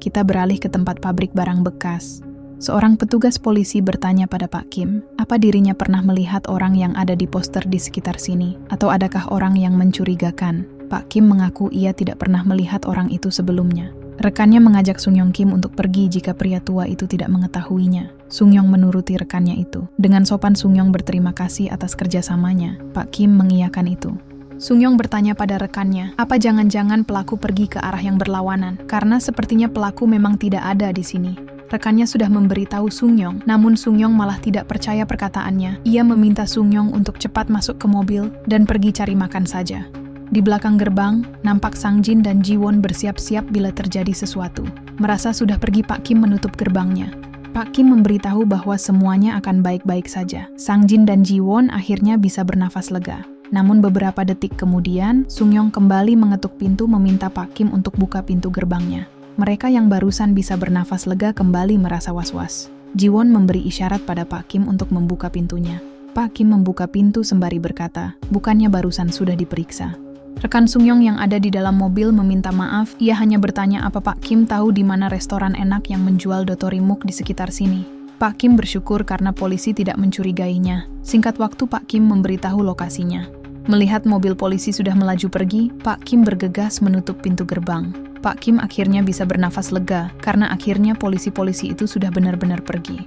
kita beralih ke tempat pabrik barang bekas. Seorang petugas polisi bertanya pada Pak Kim, apa dirinya pernah melihat orang yang ada di poster di sekitar sini, atau adakah orang yang mencurigakan. Pak Kim mengaku ia tidak pernah melihat orang itu sebelumnya. Rekannya mengajak Sung Yong Kim untuk pergi jika pria tua itu tidak mengetahuinya. Sung Yong menuruti rekannya itu. Dengan sopan Sung Yong berterima kasih atas kerjasamanya. Pak Kim mengiyakan itu. Sung Yong bertanya pada rekannya, apa jangan-jangan pelaku pergi ke arah yang berlawanan? Karena sepertinya pelaku memang tidak ada di sini. Rekannya sudah memberitahu Sung Yong, namun Sung Yong malah tidak percaya perkataannya. Ia meminta Sung Yong untuk cepat masuk ke mobil dan pergi cari makan saja. Di belakang gerbang, nampak Sang Jin dan Ji Won bersiap-siap bila terjadi sesuatu. Merasa sudah pergi, Pak Kim menutup gerbangnya. Pak Kim memberitahu bahwa semuanya akan baik-baik saja. Sang Jin dan Ji Won akhirnya bisa bernafas lega. Namun beberapa detik kemudian, Sung Yong kembali mengetuk pintu meminta Pak Kim untuk buka pintu gerbangnya. Mereka yang barusan bisa bernafas lega kembali merasa was-was. Ji Won memberi isyarat pada Pak Kim untuk membuka pintunya. Pak Kim membuka pintu sembari berkata, bukannya barusan sudah diperiksa. Rekan Sung Yong yang ada di dalam mobil meminta maaf, ia hanya bertanya apa Pak Kim tahu di mana restoran enak yang menjual dotorimuk di sekitar sini. Pak Kim bersyukur karena polisi tidak mencurigainya. Singkat waktu Pak Kim memberitahu lokasinya. Melihat mobil polisi sudah melaju pergi, Pak Kim bergegas menutup pintu gerbang. Pak Kim akhirnya bisa bernafas lega karena akhirnya polisi-polisi itu sudah benar-benar pergi.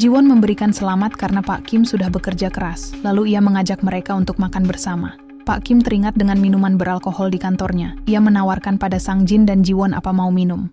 Ji Won memberikan selamat karena Pak Kim sudah bekerja keras, lalu ia mengajak mereka untuk makan bersama. Pak Kim teringat dengan minuman beralkohol di kantornya. Ia menawarkan pada Sang Jin dan Ji Won apa mau minum.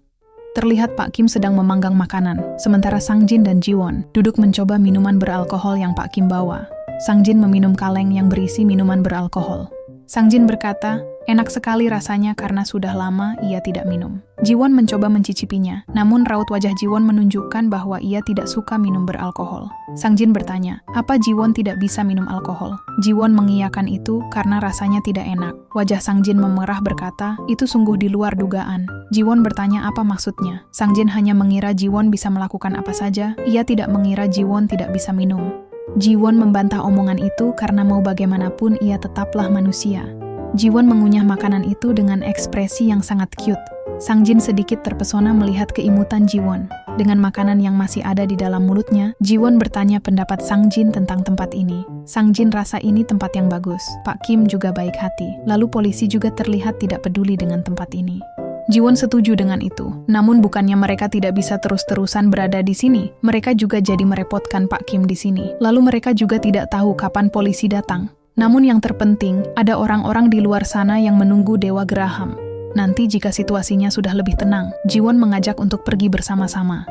Terlihat Pak Kim sedang memanggang makanan, sementara Sang Jin dan Ji Won duduk mencoba minuman beralkohol yang Pak Kim bawa. Sang Jin meminum kaleng yang berisi minuman beralkohol. Sang Jin berkata, enak sekali rasanya karena sudah lama ia tidak minum. Ji Won mencoba mencicipinya, namun raut wajah Ji Won menunjukkan bahwa ia tidak suka minum beralkohol. Sang Jin bertanya, apa Ji Won tidak bisa minum alkohol? Ji Won mengiyakan itu karena rasanya tidak enak. Wajah Sang Jin memerah berkata, itu sungguh di luar dugaan. Ji Won bertanya apa maksudnya. Sang Jin hanya mengira Ji Won bisa melakukan apa saja, ia tidak mengira Ji Won tidak bisa minum. Ji Won membantah omongan itu karena mau bagaimanapun ia tetaplah manusia. Ji Won mengunyah makanan itu dengan ekspresi yang sangat cute. Sang Jin sedikit terpesona melihat keimutan Ji Won. Dengan makanan yang masih ada di dalam mulutnya, Ji Won bertanya pendapat Sang Jin tentang tempat ini. Sang Jin rasa ini tempat yang bagus. Pak Kim juga baik hati. Lalu polisi juga terlihat tidak peduli dengan tempat ini. Ji Won setuju dengan itu. Namun bukannya mereka tidak bisa terus-terusan berada di sini. Mereka juga jadi merepotkan Pak Kim di sini. Lalu mereka juga tidak tahu kapan polisi datang. Namun yang terpenting, ada orang-orang di luar sana yang menunggu Dewa Graham. Nanti jika situasinya sudah lebih tenang, Ji Won mengajak untuk pergi bersama-sama.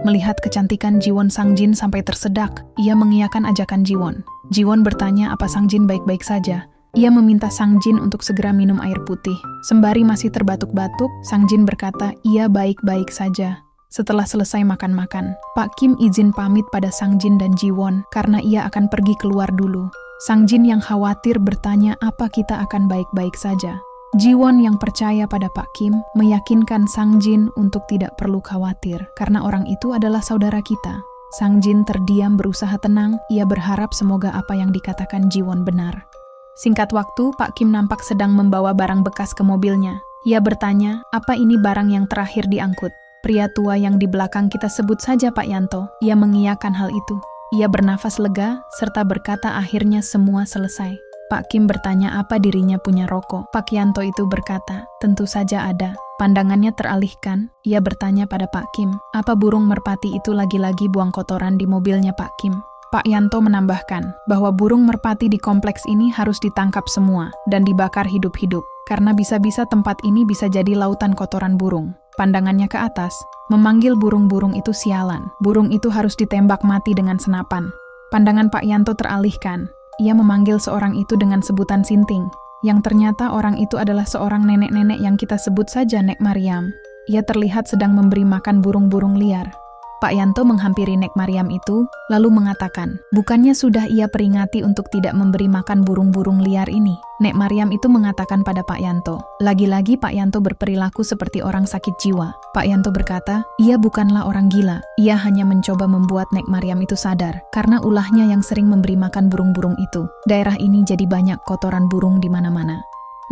Melihat kecantikan Ji Won, Sang Jin sampai tersedak. Ia mengiyakan ajakan Ji Won. Ji Won bertanya apa Sang Jin baik-baik saja. Ia meminta Sang Jin untuk segera minum air putih. Sembari masih terbatuk-batuk, Sang Jin berkata, ia baik-baik saja. Setelah selesai makan-makan, Pak Kim izin pamit pada Sang Jin dan Ji Won karena ia akan pergi keluar dulu. Sang Jin yang khawatir bertanya apa kita akan baik-baik saja. Ji Won yang percaya pada Pak Kim meyakinkan Sang Jin untuk tidak perlu khawatir karena orang itu adalah saudara kita. Sang Jin terdiam berusaha tenang, ia berharap semoga apa yang dikatakan Ji Won benar. Singkat waktu, Pak Kim nampak sedang membawa barang bekas ke mobilnya. Ia bertanya, apa ini barang yang terakhir diangkut? Pria tua yang di belakang kita sebut saja Pak Yanto. Ia mengiyakan hal itu. Ia bernafas lega, serta berkata akhirnya semua selesai. Pak Kim bertanya apa dirinya punya rokok. Pak Yanto itu berkata, tentu saja ada. Pandangannya teralihkan, ia bertanya pada Pak Kim, apa burung merpati itu lagi-lagi buang kotoran di mobilnya Pak Kim? Pak Yanto menambahkan bahwa burung merpati di kompleks ini harus ditangkap semua dan dibakar hidup-hidup, karena bisa-bisa tempat ini bisa jadi lautan kotoran burung. Pandangannya ke atas, memanggil burung-burung itu sialan. Burung itu harus ditembak mati dengan senapan. Pandangan Pak Yanto teralihkan. Ia memanggil seorang itu dengan sebutan Sinting, yang ternyata orang itu adalah seorang nenek-nenek yang kita sebut saja Nek Mariam. Ia terlihat sedang memberi makan burung-burung liar. Pak Yanto menghampiri Nek Mariam itu, lalu mengatakan, bukannya sudah ia peringati untuk tidak memberi makan burung-burung liar ini? Nek Mariam itu mengatakan pada Pak Yanto, lagi-lagi Pak Yanto berperilaku seperti orang sakit jiwa. Pak Yanto berkata, ia bukanlah orang gila, ia hanya mencoba membuat Nek Mariam itu sadar, karena ulahnya yang sering memberi makan burung-burung itu. Daerah ini jadi banyak kotoran burung di mana-mana.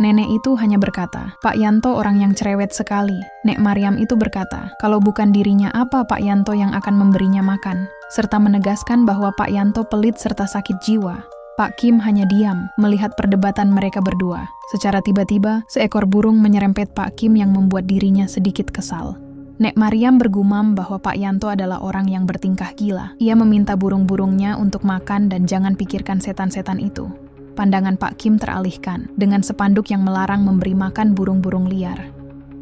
Nenek itu hanya berkata, "Pak Yanto orang yang cerewet sekali." Nek Maryam itu berkata, kalau bukan dirinya apa Pak Yanto yang akan memberinya makan, serta menegaskan bahwa Pak Yanto pelit serta sakit jiwa. Pak Kim hanya diam, melihat perdebatan mereka berdua. Secara tiba-tiba, seekor burung menyerempet Pak Kim yang membuat dirinya sedikit kesal. Nek Maryam bergumam bahwa Pak Yanto adalah orang yang bertingkah gila. Ia meminta burung-burungnya untuk makan dan jangan pikirkan setan-setan itu. Pandangan Pak Kim teralihkan dengan spanduk yang melarang memberi makan burung-burung liar.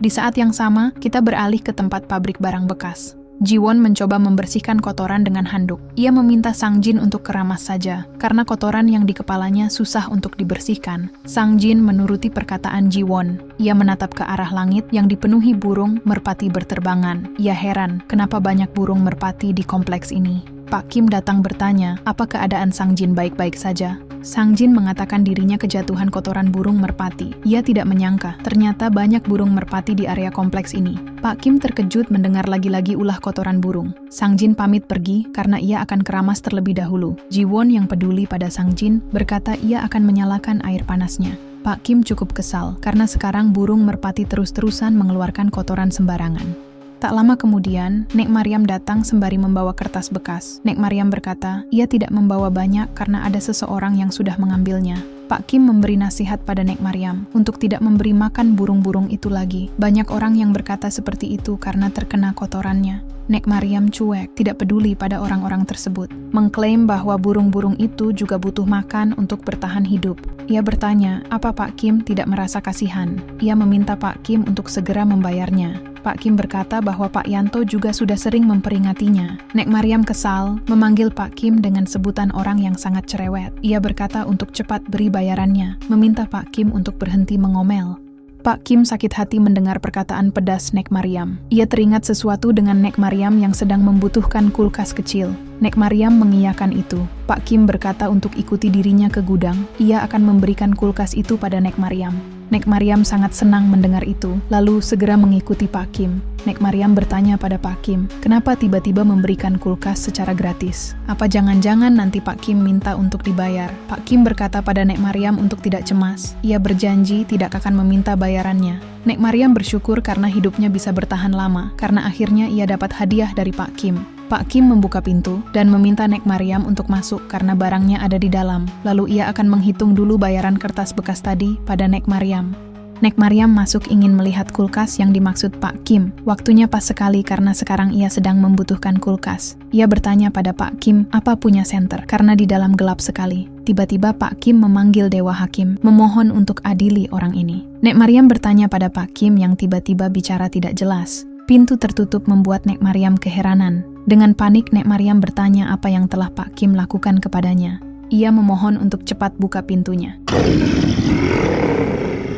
Di saat yang sama, kita beralih ke tempat pabrik barang bekas. Jiwon mencoba membersihkan kotoran dengan handuk. Ia meminta Sang Jin untuk keramas saja, karena kotoran yang di kepalanya susah untuk dibersihkan. Sang Jin menuruti perkataan Jiwon. Ia menatap ke arah langit yang dipenuhi burung merpati berterbangan. Ia heran, kenapa banyak burung merpati di kompleks ini. Pak Kim datang bertanya, apa keadaan Sang Jin baik-baik saja? Sang Jin mengatakan dirinya kejatuhan kotoran burung merpati. Ia tidak menyangka, ternyata banyak burung merpati di area kompleks ini. Pak Kim terkejut mendengar lagi-lagi ulah kotoran burung. Sang Jin pamit pergi karena ia akan keramas terlebih dahulu. Jiwon yang peduli pada Sang Jin berkata ia akan menyalakan air panasnya. Pak Kim cukup kesal karena sekarang burung merpati terus-terusan mengeluarkan kotoran sembarangan. Tak lama kemudian, Nek Maryam datang sembari membawa kertas bekas. Nek Maryam berkata, ia tidak membawa banyak karena ada seseorang yang sudah mengambilnya. Pak Kim memberi nasihat pada Nek Maryam untuk tidak memberi makan burung-burung itu lagi. Banyak orang yang berkata seperti itu karena terkena kotorannya. Nek Maryam cuek, tidak peduli pada orang-orang tersebut. Mengklaim bahwa burung-burung itu juga butuh makan untuk bertahan hidup. Ia bertanya, apa Pak Kim tidak merasa kasihan? Ia meminta Pak Kim untuk segera membayarnya. Pak Kim berkata bahwa Pak Yanto juga sudah sering memperingatinya. Nek Maryam kesal, memanggil Pak Kim dengan sebutan orang yang sangat cerewet. Ia berkata untuk cepat beri bayarannya, meminta Pak Kim untuk berhenti mengomel. Pak Kim sakit hati mendengar perkataan pedas Nek Maryam. Ia teringat sesuatu dengan Nek Maryam yang sedang membutuhkan kulkas kecil. Nek Maryam mengiyakan itu. Pak Kim berkata untuk ikuti dirinya ke gudang. Ia akan memberikan kulkas itu pada Nek Maryam. Nek Maryam sangat senang mendengar itu, lalu segera mengikuti Pak Kim. Nek Maryam bertanya pada Pak Kim, kenapa tiba-tiba memberikan kulkas secara gratis? Apa jangan-jangan nanti Pak Kim minta untuk dibayar? Pak Kim berkata pada Nek Maryam untuk tidak cemas. Ia berjanji tidak akan meminta bayarannya. Nek Maryam bersyukur karena hidupnya bisa bertahan lama, karena akhirnya ia dapat hadiah dari Pak Kim. Pak Kim membuka pintu dan meminta Nek Maryam untuk masuk karena barangnya ada di dalam. Lalu ia akan menghitung dulu bayaran kertas bekas tadi pada Nek Maryam. Nek Maryam masuk ingin melihat kulkas yang dimaksud Pak Kim. Waktunya pas sekali karena sekarang ia sedang membutuhkan kulkas. Ia bertanya pada Pak Kim apa punya senter karena di dalam gelap sekali. Tiba-tiba Pak Kim memanggil Dewa Hakim, memohon untuk adili orang ini. Nek Maryam bertanya pada Pak Kim yang tiba-tiba bicara tidak jelas. Pintu tertutup membuat Nek Maryam keheranan. Dengan panik, Nek Maryam bertanya apa yang telah Pak Kim lakukan kepadanya. Ia memohon untuk cepat buka pintunya.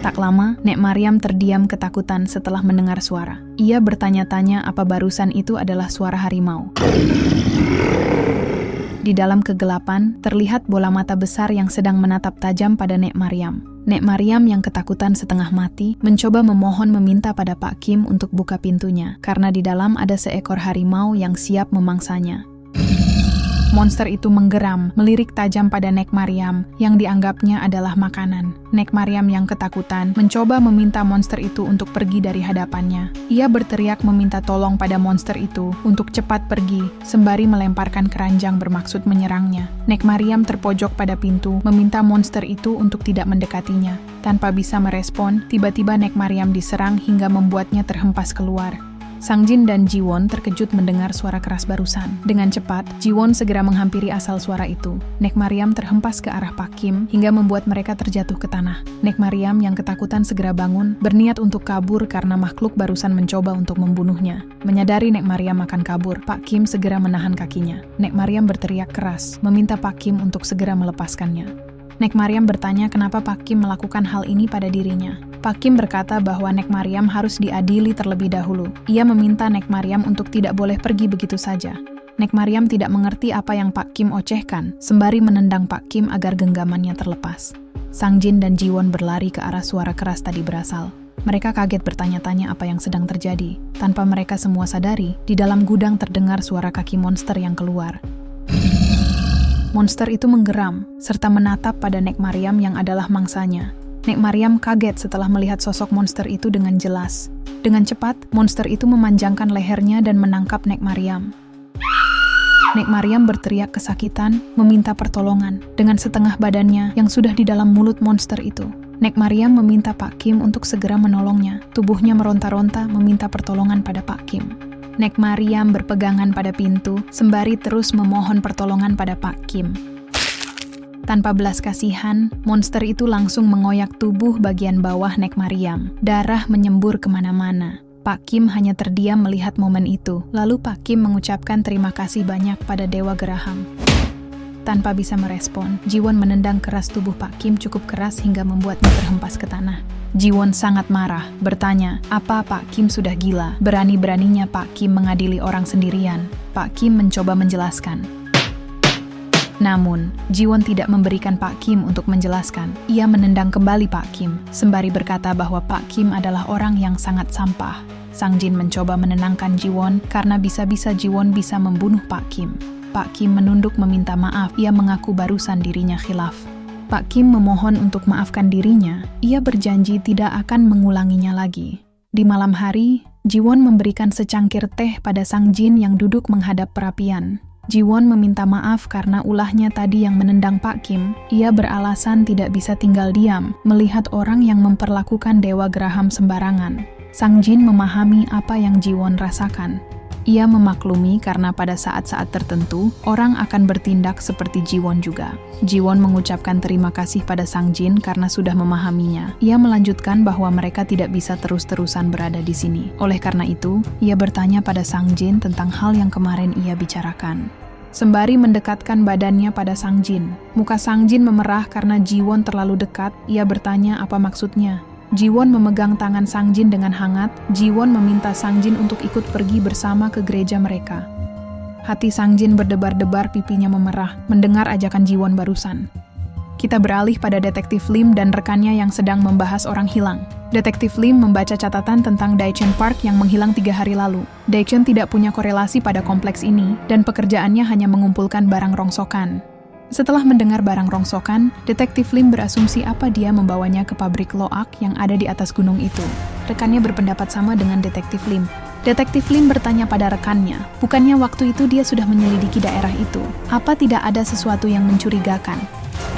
Tak lama, Nek Maryam terdiam ketakutan setelah mendengar suara. Ia bertanya-tanya apa barusan itu adalah suara harimau. Di dalam kegelapan, terlihat bola mata besar yang sedang menatap tajam pada Nek Maryam. Nek Maryam yang ketakutan setengah mati, mencoba memohon meminta pada Pak Kim untuk buka pintunya, karena di dalam ada seekor harimau yang siap memangsanya. Monster itu menggeram, melirik tajam pada Nek Maryam, yang dianggapnya adalah makanan. Nek Maryam yang ketakutan, mencoba meminta monster itu untuk pergi dari hadapannya. Ia berteriak meminta tolong pada monster itu untuk cepat pergi, sembari melemparkan keranjang bermaksud menyerangnya. Nek Maryam terpojok pada pintu, meminta monster itu untuk tidak mendekatinya. Tanpa bisa merespon, tiba-tiba Nek Maryam diserang hingga membuatnya terhempas keluar. Sang Jin dan Jiwon terkejut mendengar suara keras barusan. Dengan cepat, Jiwon segera menghampiri asal suara itu. Nek Maryam terhempas ke arah Pak Kim hingga membuat mereka terjatuh ke tanah. Nek Maryam yang ketakutan segera bangun, berniat untuk kabur karena makhluk barusan mencoba untuk membunuhnya. Menyadari Nek Maryam akan kabur, Pak Kim segera menahan kakinya. Nek Maryam berteriak keras, meminta Pak Kim untuk segera melepaskannya. Nek Maryam bertanya kenapa Pak Kim melakukan hal ini pada dirinya. Pak Kim berkata bahwa Nek Maryam harus diadili terlebih dahulu. Ia meminta Nek Maryam untuk tidak boleh pergi begitu saja. Nek Maryam tidak mengerti apa yang Pak Kim ocehkan, sembari menendang Pak Kim agar genggamannya terlepas. Sang Jin dan Jiwon berlari ke arah suara keras tadi berasal. Mereka kaget bertanya-tanya apa yang sedang terjadi. Tanpa mereka semua sadari, di dalam gudang terdengar suara kaki monster yang keluar. Monster itu menggeram, serta menatap pada Nek Maryam yang adalah mangsanya. Nek Mariam kaget setelah melihat sosok monster itu dengan jelas. Dengan cepat, monster itu memanjangkan lehernya dan menangkap Nek Mariam. Nek Mariam berteriak kesakitan, meminta pertolongan dengan setengah badannya yang sudah di dalam mulut monster itu. Nek Mariam meminta Pak Kim untuk segera menolongnya. Tubuhnya meronta-ronta meminta pertolongan pada Pak Kim. Nek Mariam berpegangan pada pintu, sembari terus memohon pertolongan pada Pak Kim. Tanpa belas kasihan, monster itu langsung mengoyak tubuh bagian bawah Nek Mariam. Darah menyembur kemana-mana. Pak Kim hanya terdiam melihat momen itu. Lalu Pak Kim mengucapkan terima kasih banyak pada Dewa Geraham. Tanpa bisa merespon, Jiwon menendang keras tubuh Pak Kim cukup keras hingga membuatnya terhempas ke tanah. Jiwon sangat marah, bertanya, apa Pak Kim sudah gila? Berani-beraninya Pak Kim mengadili orang sendirian. Pak Kim mencoba menjelaskan. Namun, Jiwon tidak memberikan Pak Kim untuk menjelaskan. Ia menendang kembali Pak Kim, sembari berkata bahwa Pak Kim adalah orang yang sangat sampah. Sang Jin mencoba menenangkan Jiwon karena bisa-bisa Jiwon bisa membunuh Pak Kim. Pak Kim menunduk meminta maaf, ia mengaku barusan dirinya khilaf. Pak Kim memohon untuk maafkan dirinya, ia berjanji tidak akan mengulanginya lagi. Di malam hari, Jiwon memberikan secangkir teh pada Sang Jin yang duduk menghadap perapian. Jiwon meminta maaf karena ulahnya tadi yang menendang Pak Kim. Ia beralasan tidak bisa tinggal diam melihat orang yang memperlakukan Dewa Geraham sembarangan. Sang Jin memahami apa yang Jiwon rasakan. Ia memaklumi karena pada saat-saat tertentu, orang akan bertindak seperti Jiwon juga. Jiwon mengucapkan terima kasih pada Sang Jin karena sudah memahaminya. Ia melanjutkan bahwa mereka tidak bisa terus-terusan berada di sini. Oleh karena itu, ia bertanya pada Sang Jin tentang hal yang kemarin ia bicarakan. Sembari mendekatkan badannya pada Sang Jin, muka Sang Jin memerah karena Jiwon terlalu dekat. Ia bertanya apa maksudnya. Jiwon memegang tangan Sang Jin dengan hangat. Jiwon meminta Sang Jin untuk ikut pergi bersama ke gereja mereka. Hati Sang Jin berdebar-debar, pipinya memerah mendengar ajakan Jiwon barusan. Kita beralih pada Detektif Lim dan rekannya yang sedang membahas orang hilang. Detektif Lim membaca catatan tentang Daecheon Park yang menghilang 3 hari lalu. Daecheon tidak punya korelasi pada kompleks ini dan pekerjaannya hanya mengumpulkan barang rongsokan. Setelah mendengar barang rongsokan, Detektif Lim berasumsi apa dia membawanya ke pabrik loak yang ada di atas gunung itu. Rekannya berpendapat sama dengan Detektif Lim. Detektif Lim bertanya pada rekannya, bukannya waktu itu dia sudah menyelidiki daerah itu? Apa tidak ada sesuatu yang mencurigakan?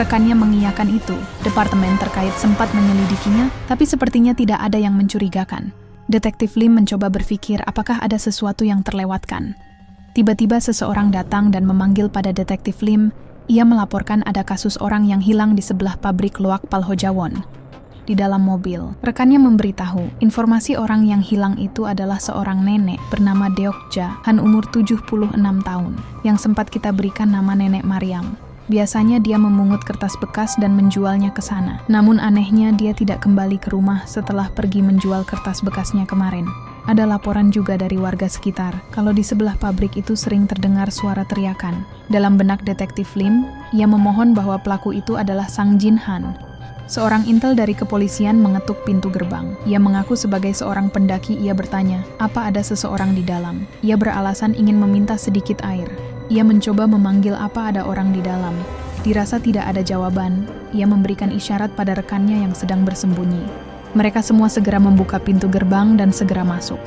Rekannya mengiyakan itu. Departemen terkait sempat menyelidikinya, tapi sepertinya tidak ada yang mencurigakan. Detektif Lim mencoba berpikir apakah ada sesuatu yang terlewatkan. Tiba-tiba seseorang datang dan memanggil pada Detektif Lim. Ia melaporkan ada kasus orang yang hilang di sebelah pabrik loak Palhojawon. Di dalam mobil, rekannya memberitahu, informasi orang yang hilang itu adalah seorang nenek bernama Deokja, Han umur 76 tahun, yang sempat kita berikan nama Nenek Mariam. Biasanya dia memungut kertas bekas dan menjualnya ke sana. Namun anehnya dia tidak kembali ke rumah setelah pergi menjual kertas bekasnya kemarin. Ada laporan juga dari warga sekitar, kalau di sebelah pabrik itu sering terdengar suara teriakan. Dalam benak Detektif Lim, ia memohon bahwa pelaku itu adalah Sang Jin Han. Seorang intel dari kepolisian mengetuk pintu gerbang. Ia mengaku sebagai seorang pendaki. Ia bertanya, apa ada seseorang di dalam? Ia beralasan ingin meminta sedikit air. Ia mencoba memanggil apa ada orang di dalam. Dirasa tidak ada jawaban. Ia memberikan isyarat pada rekannya yang sedang bersembunyi. Mereka semua segera membuka pintu gerbang dan segera masuk.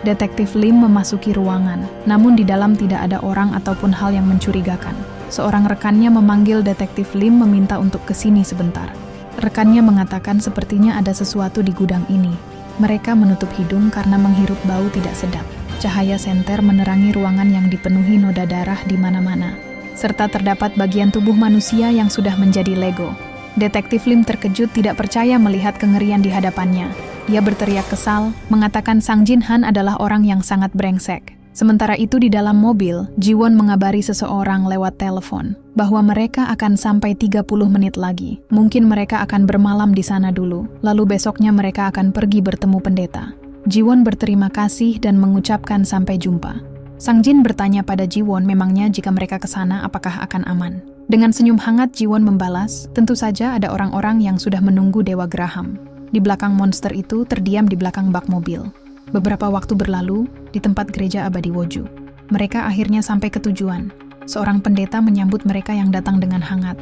Detektif Lim memasuki ruangan, namun di dalam tidak ada orang ataupun hal yang mencurigakan. Seorang rekannya memanggil Detektif Lim meminta untuk kesini sebentar. Rekannya mengatakan sepertinya ada sesuatu di gudang ini. Mereka menutup hidung karena menghirup bau tidak sedap. Cahaya senter menerangi ruangan yang dipenuhi noda darah di mana-mana, serta terdapat bagian tubuh manusia yang sudah menjadi Lego. Detektif Lim terkejut tidak percaya melihat kengerian di hadapannya. Ia berteriak kesal, mengatakan Sang Jin Han adalah orang yang sangat brengsek. Sementara itu di dalam mobil, Jiwon mengabari seseorang lewat telepon bahwa mereka akan sampai 30 menit lagi. Mungkin mereka akan bermalam di sana dulu, lalu besoknya mereka akan pergi bertemu pendeta. Jiwon berterima kasih dan mengucapkan sampai jumpa. Sang Jin bertanya pada Jiwon memangnya jika mereka ke sana apakah akan aman. Dengan senyum hangat Jiwon membalas, tentu saja ada orang-orang yang sudah menunggu Dewa Geraham. Di belakang monster itu terdiam di belakang bak mobil. Beberapa waktu berlalu, di tempat gereja Abadi Woju. Mereka akhirnya sampai ke tujuan. Seorang pendeta menyambut mereka yang datang dengan hangat.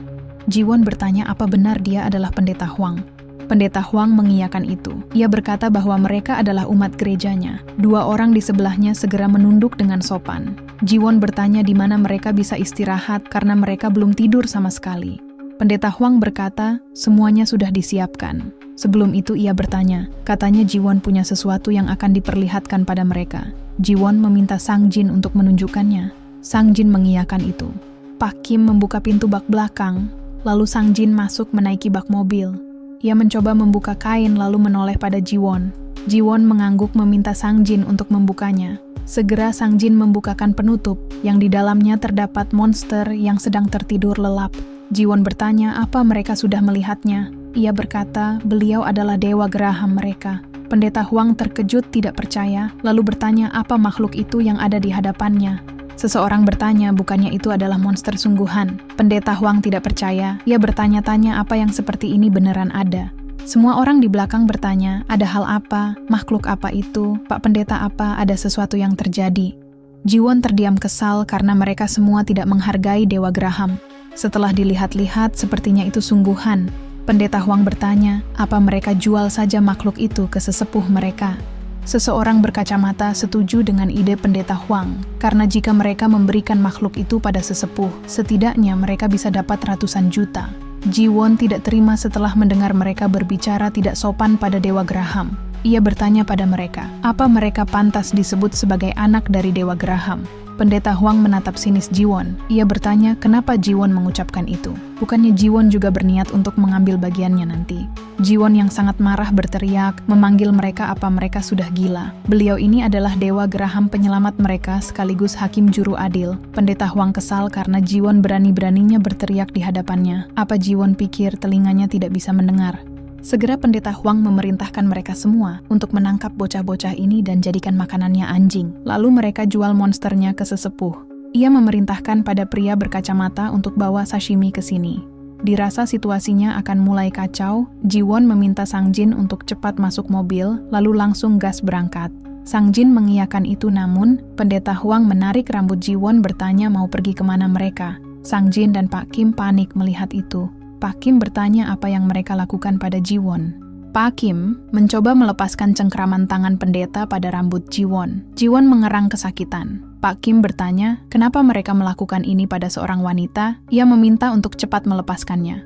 Jiwon bertanya apa benar dia adalah pendeta Huang. Pendeta Huang mengiyakan itu. Ia berkata bahwa mereka adalah umat gerejanya. 2 orang di sebelahnya segera menunduk dengan sopan. Jiwon bertanya di mana mereka bisa istirahat karena mereka belum tidur sama sekali. Pendeta Huang berkata, semuanya sudah disiapkan. Sebelum itu ia bertanya, katanya Jiwon punya sesuatu yang akan diperlihatkan pada mereka. Jiwon meminta Sang Jin untuk menunjukkannya. Sang Jin mengiyakan itu. Pak Kim membuka pintu bak belakang, lalu Sang Jin masuk menaiki bak mobil. Ia mencoba membuka kain lalu menoleh pada Jiwon. Jiwon mengangguk meminta Sang Jin untuk membukanya. Segera Sang Jin membukakan penutup, yang di dalamnya terdapat monster yang sedang tertidur lelap. Jiwon bertanya apa mereka sudah melihatnya. Ia berkata beliau adalah dewa geraham mereka. Pendeta Huang terkejut tidak percaya, lalu bertanya apa makhluk itu yang ada di hadapannya. Seseorang bertanya bukannya itu adalah monster sungguhan. Pendeta Huang tidak percaya, ia bertanya-tanya apa yang seperti ini beneran ada. Semua orang di belakang bertanya, ada hal apa, makhluk apa itu, Pak Pendeta apa, ada sesuatu yang terjadi. Jiwon terdiam kesal karena mereka semua tidak menghargai dewa geraham. Setelah dilihat-lihat, sepertinya itu sungguhan. Pendeta Huang bertanya, apa mereka jual saja makhluk itu ke sesepuh mereka? Seseorang berkacamata setuju dengan ide Pendeta Huang, karena jika mereka memberikan makhluk itu pada sesepuh, setidaknya mereka bisa dapat ratusan juta. Jiwon tidak terima setelah mendengar mereka berbicara tidak sopan pada dewa geraham. Ia bertanya pada mereka, apa mereka pantas disebut sebagai anak dari dewa geraham? Pendeta Huang menatap sinis Jiwon. Ia bertanya kenapa Jiwon mengucapkan itu. Bukannya Jiwon juga berniat untuk mengambil bagiannya nanti. Jiwon yang sangat marah berteriak, memanggil mereka apa mereka sudah gila. Beliau ini adalah dewa geraham penyelamat mereka sekaligus hakim juru adil. Pendeta Huang kesal karena Jiwon berani-beraninya berteriak di hadapannya. Apa Jiwon pikir telinganya tidak bisa mendengar? Segera Pendeta Huang memerintahkan mereka semua untuk menangkap bocah-bocah ini dan jadikan makanannya anjing. Lalu mereka jual monsternya ke sesepuh. Ia memerintahkan pada pria berkacamata untuk bawa sashimi ke sini. Dirasa situasinya akan mulai kacau, Jiwon meminta Sang Jin untuk cepat masuk mobil, lalu langsung gas berangkat. Sang Jin mengiyakan itu namun, Pendeta Huang menarik rambut Jiwon bertanya mau pergi kemana mereka. Sang Jin dan Pak Kim panik melihat itu. Pak Kim bertanya apa yang mereka lakukan pada Jiwon. Pak Kim mencoba melepaskan cengkraman tangan pendeta pada rambut Jiwon. Jiwon mengerang kesakitan. Pak Kim bertanya, kenapa mereka melakukan ini pada seorang wanita? Ia meminta untuk cepat melepaskannya.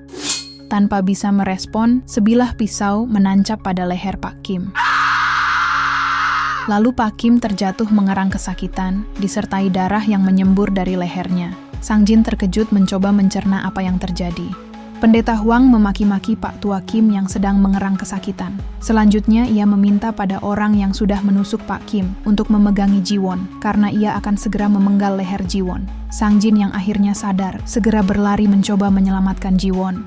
Tanpa bisa merespon, sebilah pisau menancap pada leher Pak Kim. Lalu Pak Kim terjatuh mengerang kesakitan, disertai darah yang menyembur dari lehernya. Sang Jin terkejut mencoba mencerna apa yang terjadi. Pendeta Huang memaki-maki Pak Tua Kim yang sedang mengerang kesakitan. Selanjutnya ia meminta pada orang yang sudah menusuk Pak Kim untuk memegangi Jiwon, karena ia akan segera memenggal leher Jiwon. Sang Jin yang akhirnya sadar, segera berlari mencoba menyelamatkan Jiwon.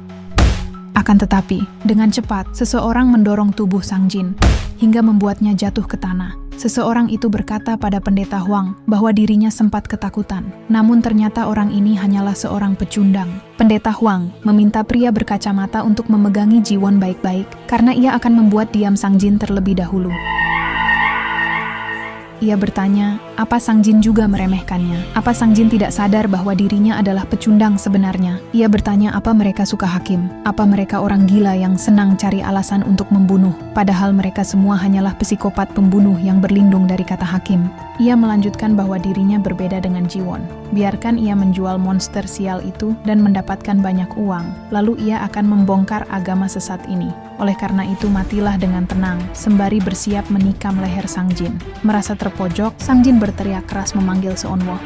Akan tetapi, dengan cepat, seseorang mendorong tubuh Sang Jin, hingga membuatnya jatuh ke tanah. Seseorang itu berkata pada Pendeta Huang bahwa dirinya sempat ketakutan, namun ternyata orang ini hanyalah seorang pecundang. Pendeta Huang meminta pria berkacamata untuk memegangi Jiwon baik-baik, karena ia akan membuat diam Sang Jin terlebih dahulu. Ia bertanya, apa Sang Jin juga meremehkannya? Apa Sang Jin tidak sadar bahwa dirinya adalah pecundang sebenarnya? Ia bertanya apa mereka suka hakim? Apa mereka orang gila yang senang cari alasan untuk membunuh? Padahal mereka semua hanyalah psikopat pembunuh yang berlindung dari kata hakim. Ia melanjutkan bahwa dirinya berbeda dengan Jiwon. Biarkan ia menjual monster sial itu dan mendapatkan banyak uang, lalu ia akan membongkar agama sesat ini. Oleh karena itu matilah dengan tenang, sembari bersiap menikam leher Sang Jin. Merasa terpojok, Sang Jin berteriak keras memanggil Seonwo.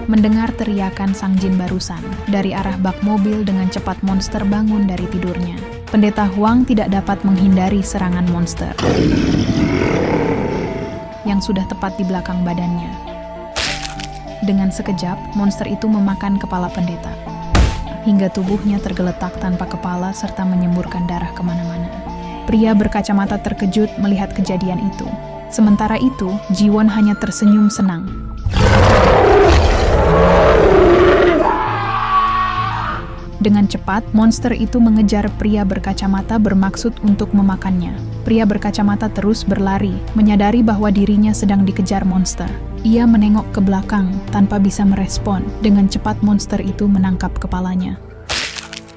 Mendengar teriakan Sang Jin barusan, dari arah bak mobil dengan cepat monster bangun dari tidurnya. Pendeta Huang tidak dapat menghindari serangan monster yang sudah tepat di belakang badannya. Dengan sekejap, monster itu memakan kepala pendeta, hingga tubuhnya tergeletak tanpa kepala serta menyemburkan darah kemana-mana. Pria berkacamata terkejut melihat kejadian itu. Sementara itu, Jiwon hanya tersenyum senang. Dengan cepat, monster itu mengejar pria berkacamata bermaksud untuk memakannya. Pria berkacamata terus berlari, menyadari bahwa dirinya sedang dikejar monster. Ia menengok ke belakang tanpa bisa merespon. Dengan cepat monster itu menangkap kepalanya.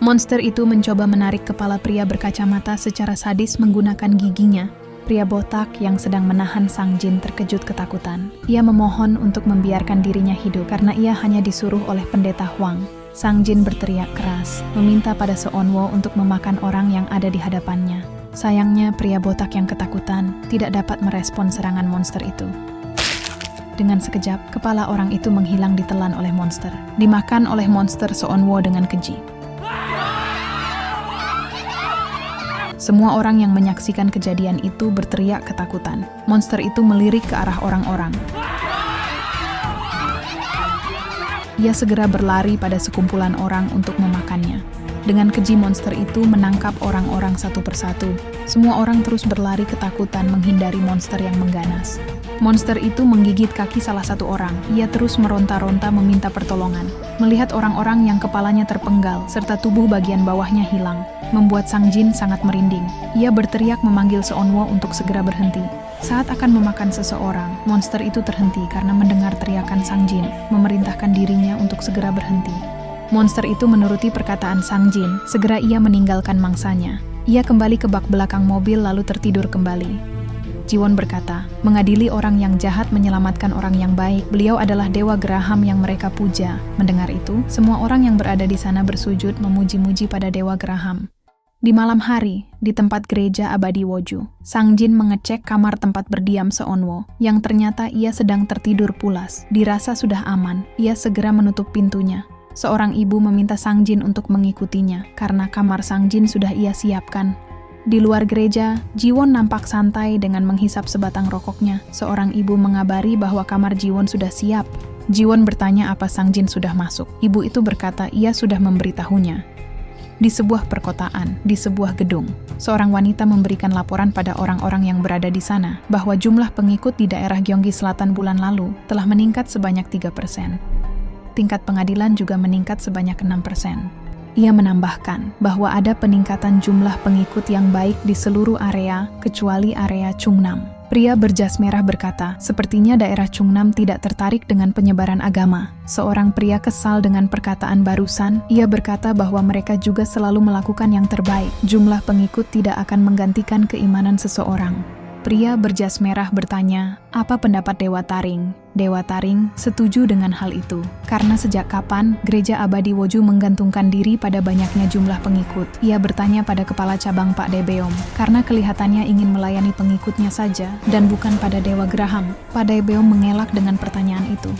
Monster itu mencoba menarik kepala pria berkacamata secara sadis menggunakan giginya. Pria botak yang sedang menahan Sang Jin terkejut ketakutan. Ia memohon untuk membiarkan dirinya hidup karena ia hanya disuruh oleh pendeta Huang. Sang Jin berteriak keras, meminta pada Seonwo untuk memakan orang yang ada di hadapannya. Sayangnya, pria botak yang ketakutan tidak dapat merespon serangan monster itu. Dengan sekejap, kepala orang itu menghilang ditelan oleh monster. Dimakan oleh monster Seonwo dengan keji. Semua orang yang menyaksikan kejadian itu berteriak ketakutan. Monster itu melirik ke arah orang-orang. Ia segera berlari pada sekumpulan orang untuk memakannya. Dengan keji monster itu menangkap orang-orang satu persatu. Semua orang terus berlari ketakutan menghindari monster yang mengganas. Monster itu menggigit kaki salah satu orang. Ia terus meronta-ronta meminta pertolongan. Melihat orang-orang yang kepalanya terpenggal serta tubuh bagian bawahnya hilang, membuat Sang Jin sangat merinding. Ia berteriak memanggil Seonwo untuk segera berhenti. Saat akan memakan seseorang, monster itu terhenti karena mendengar teriakan Sang Jin, memerintahkan dirinya untuk segera berhenti. Monster itu menuruti perkataan Sang Jin, segera ia meninggalkan mangsanya. Ia kembali ke bak belakang mobil lalu tertidur kembali. Jiwon berkata, mengadili orang yang jahat menyelamatkan orang yang baik. Beliau adalah dewa Graham yang mereka puja. Mendengar itu, semua orang yang berada di sana bersujud memuji-muji pada dewa Graham. Di malam hari, di tempat gereja abadi Woju, Sang Jin mengecek kamar tempat berdiam Seonwo, yang ternyata ia sedang tertidur pulas. Dirasa sudah aman, ia segera menutup pintunya. Seorang ibu meminta Sang Jin untuk mengikutinya, karena kamar Sang Jin sudah ia siapkan. Di luar gereja, Jiwon nampak santai dengan menghisap sebatang rokoknya. Seorang ibu mengabari bahwa kamar Jiwon sudah siap. Jiwon bertanya apa Sang Jin sudah masuk. Ibu itu berkata ia sudah memberitahunya. Di sebuah perkotaan, di sebuah gedung, seorang wanita memberikan laporan pada orang-orang yang berada di sana bahwa jumlah pengikut di daerah Gyeonggi Selatan bulan lalu telah meningkat sebanyak 3%. Tingkat pengadilan juga meningkat sebanyak 6%. Ia menambahkan bahwa ada peningkatan jumlah pengikut yang baik di seluruh area, kecuali area Chungnam. Pria berjas merah berkata, sepertinya daerah Chungnam tidak tertarik dengan penyebaran agama. Seorang pria kesal dengan perkataan barusan, ia berkata bahwa mereka juga selalu melakukan yang terbaik. Jumlah pengikut tidak akan menggantikan keimanan seseorang. Pria berjas merah bertanya, apa pendapat Dewa Taring? Dewa Taring setuju dengan hal itu, karena sejak kapan gereja abadi Woju menggantungkan diri pada banyaknya jumlah pengikut. Ia bertanya pada kepala cabang Pak Daebeom, karena kelihatannya ingin melayani pengikutnya saja, dan bukan pada Dewa Graham. Pak Daebeom mengelak dengan pertanyaan itu.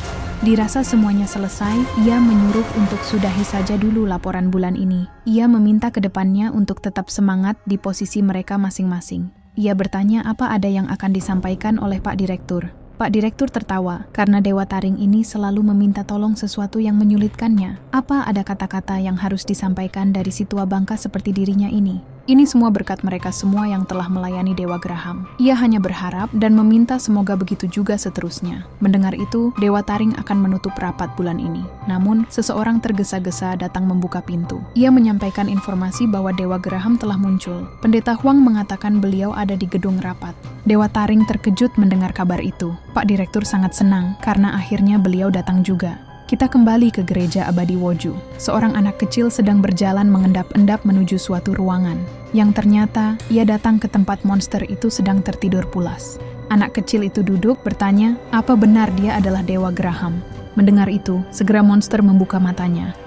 Dirasa semuanya selesai, ia menyuruh untuk sudahi saja dulu laporan bulan ini. Ia meminta ke depannya untuk tetap semangat di posisi mereka masing-masing. Ia bertanya apa ada yang akan disampaikan oleh Pak Direktur. Pak Direktur tertawa, karena Dewa Taring ini selalu meminta tolong sesuatu yang menyulitkannya. Apa ada kata-kata yang harus disampaikan dari si tua bangka seperti dirinya ini? Ini semua berkat mereka semua yang telah melayani Dewa Graham. Ia hanya berharap dan meminta semoga begitu juga seterusnya. Mendengar itu, Dewa Taring akan menutup rapat bulan ini. Namun, seseorang tergesa-gesa datang membuka pintu. Ia menyampaikan informasi bahwa Dewa Graham telah muncul. Pendeta Huang mengatakan beliau ada di gedung rapat. Dewa Taring terkejut mendengar kabar itu. Pak Direktur sangat senang karena akhirnya beliau datang juga. Kita kembali ke gereja abadi Woju. Seorang anak kecil sedang berjalan mengendap-endap menuju suatu ruangan. Yang ternyata, ia datang ke tempat monster itu sedang tertidur pulas. Anak kecil itu duduk bertanya, apa benar dia adalah Dewa Graham? Mendengar itu, segera monster membuka matanya.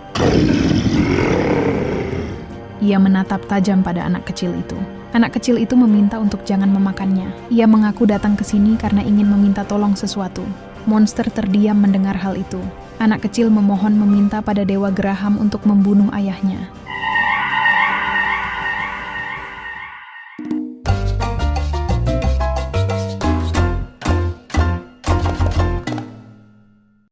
Ia menatap tajam pada anak kecil itu. Anak kecil itu meminta untuk jangan memakannya. Ia mengaku datang ke sini karena ingin meminta tolong sesuatu. Monster terdiam mendengar hal itu. Anak kecil memohon meminta pada Dewa Graham untuk membunuh ayahnya.